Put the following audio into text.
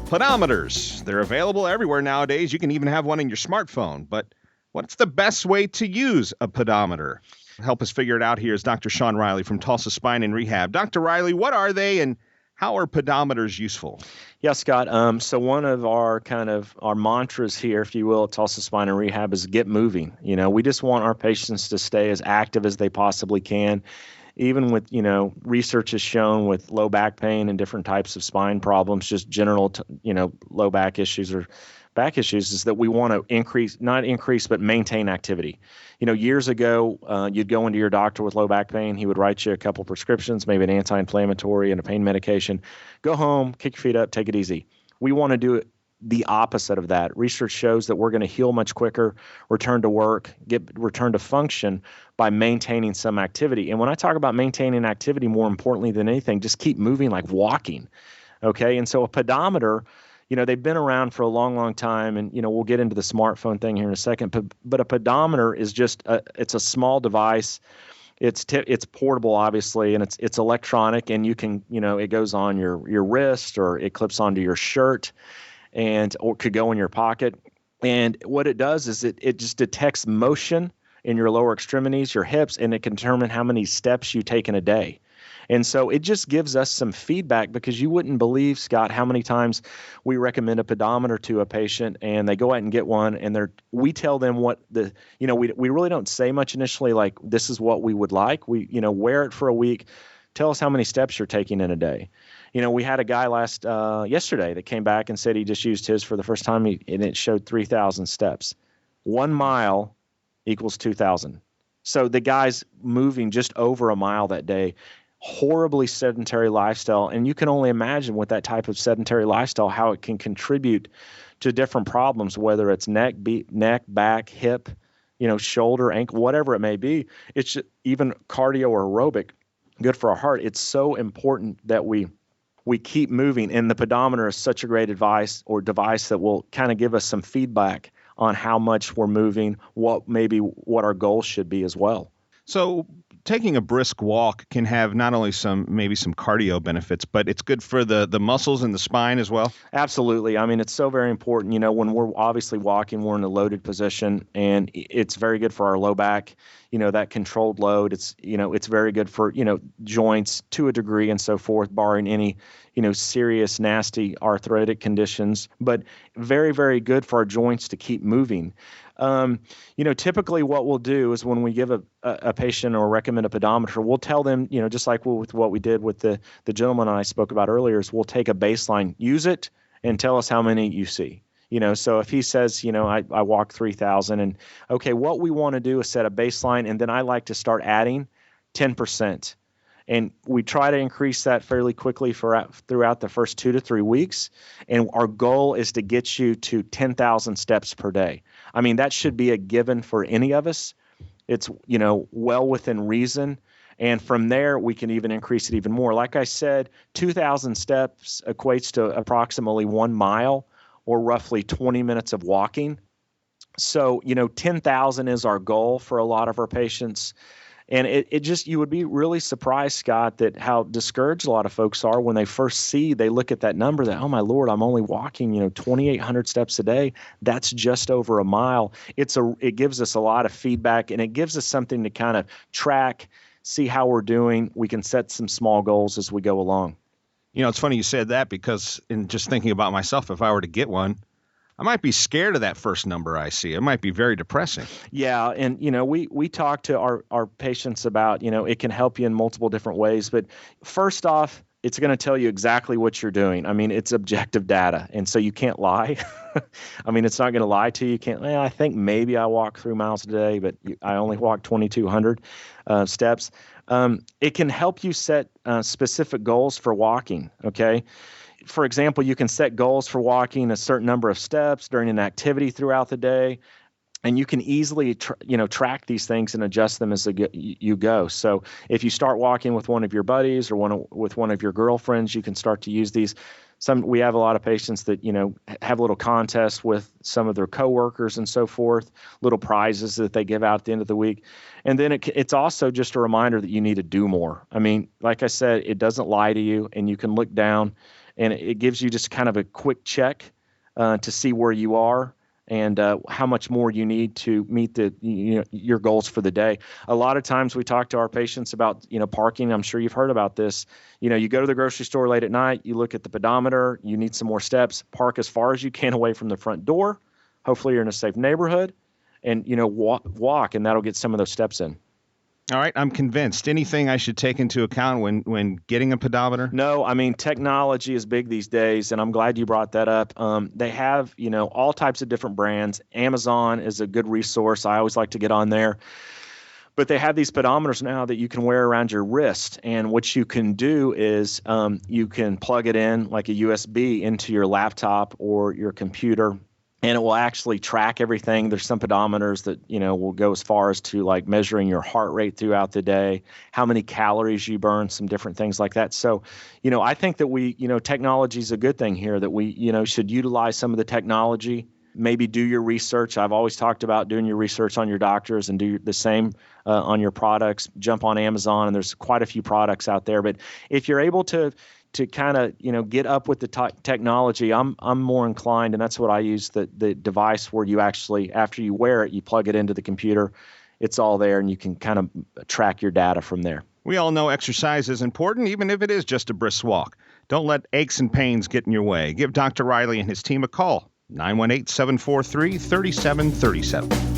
Pedometers. They're available everywhere nowadays. You can even have one in your smartphone. But what's the best way to use a pedometer? Help us figure it out here is Dr. Sean Riley from Tulsa Spine and Rehab. Dr. Riley, what are they and how are pedometers useful? Yeah, Scott. So one of our our mantras here, if you will, at Tulsa Spine and Rehab is get moving. We just want our patients to stay as active as they possibly can. Even with, research has shown with low back pain and different types of spine problems, just general, low back issues or back issues, is that we want to not increase, but maintain activity. Years ago, you'd go into your doctor with low back pain. He would write you a couple prescriptions, maybe an anti-inflammatory and a pain medication. Go home, kick your feet up, take it easy. We want to do it the opposite of that. Research shows that we're going to heal much quicker, return to work, return to function by maintaining some activity. And when I talk about maintaining activity, more importantly than anything, just keep moving like walking. Okay. And so a pedometer, they've been around for a long, long time. And, we'll get into the smartphone thing here in a second. But a pedometer is it's a small device. It's portable, obviously, and it's electronic, and you can, it goes on your wrist or it clips onto your shirt or could go in your pocket. And what it does is it just detects motion in your lower extremities, your hips, and it can determine how many steps you take in a day. And so it just gives us some feedback, because you wouldn't believe, Scott, how many times we recommend a pedometer to a patient and they go out and get one, and we tell them what we really don't say much initially, like this is what we would like. We, wear it for a week. Tell us how many steps you're taking in a day. We had a guy yesterday that came back and said he just used his for the first time, and it showed 3,000 steps. 1 mile equals 2,000. So the guy's moving just over a mile that day. Horribly sedentary lifestyle, and you can only imagine with that type of sedentary lifestyle how it can contribute to different problems, whether it's neck, back, hip, shoulder, ankle, whatever it may be. It's just, even cardio or aerobic, good for our heart. It's so important that we keep moving, and the pedometer is such a great device that will kind of give us some feedback on how much we're moving, what our goals should be as well. So taking a brisk walk can have not only some cardio benefits, but it's good for the muscles and the spine as well? Absolutely. I mean, it's so very important. When we're obviously walking, we're in a loaded position, and it's very good for our low back, that controlled load. It's very good for, joints to a degree and so forth, barring any, serious, nasty arthritic conditions, but very, very good for our joints to keep moving. Typically what we'll do is when we give a patient or recommend a pedometer, we'll tell them, just like with what we did with the gentleman I spoke about earlier, is we'll take a baseline, use it, and tell us how many you see. So if he says, I walk 3,000, and okay, what we want to do is set a baseline, and then I like to start adding 10%. And we try to increase that fairly quickly throughout the first 2 to 3 weeks. And our goal is to get you to 10,000 steps per day. I mean, that should be a given for any of us. It's, well within reason. And from there, we can even increase it even more. Like I said, 2,000 steps equates to approximately 1 mile, or roughly 20 minutes of walking. So, 10,000 is our goal for a lot of our patients. And you would be really surprised, Scott, that how discouraged a lot of folks are when they look at that number that, oh my Lord, I'm only walking, 2,800 steps a day. That's just over a mile. It gives us a lot of feedback, and it gives us something to kind of track, see how we're doing. We can set some small goals as we go along. It's funny you said that, because in just thinking about myself, if I were to get one, I might be scared of that first number I see. It might be very depressing. Yeah. And, we talk to our patients about, it can help you in multiple different ways. But first off, it's going to tell you exactly what you're doing. I mean, it's objective data. And so you can't lie. I mean, it's not going to lie to you. You can't, I think maybe I walk 3 miles a day, but I only walk 2,200 steps. It can help you set specific goals for walking. Okay. For example, you can set goals for walking a certain number of steps during an activity throughout the day, and you can easily track these things and adjust them as you go. So if you start walking with one of your buddies or with one of your girlfriends, you can start to use these. We have a lot of patients that have little contests with some of their coworkers and so forth, little prizes that they give out at the end of the week. And then it's also just a reminder that you need to do more. I mean, like I said, it doesn't lie to you, and you can look down and it gives you just kind of a quick check to see where you are and how much more you need to meet your goals for the day. A lot of times we talk to our patients about parking. I'm sure you've heard about this. You go to the grocery store late at night, you look at the pedometer, you need some more steps, park as far as you can away from the front door. Hopefully you're in a safe neighborhood, and walk, and that'll get some of those steps in. All right, I'm convinced. Anything I should take into account when getting a pedometer? No, I mean, technology is big these days, and I'm glad you brought that up. They have, all types of different brands. Amazon is a good resource. I always like to get on there. But they have these pedometers now that you can wear around your wrist. And what you can do is you can plug it in like a USB into your laptop or your computer, and it will actually track everything. There's some pedometers that, will go as far as to like measuring your heart rate throughout the day, how many calories you burn, some different things like that. So, I think that technology is a good thing here, that we, should utilize some of the technology, maybe do your research. I've always talked about doing your research on your doctors and do the same on your products. Jump on Amazon, and there's quite a few products out there. But if you're able to kind of get up with the technology, I'm more inclined, and that's what I use, the device where you actually, after you wear it, you plug it into the computer, it's all there, and you can kind of track your data from there. We all know exercise is important, even if it is just a brisk walk. Don't let aches and pains get in your way. Give Dr. Riley and his team a call, 918-743-3737.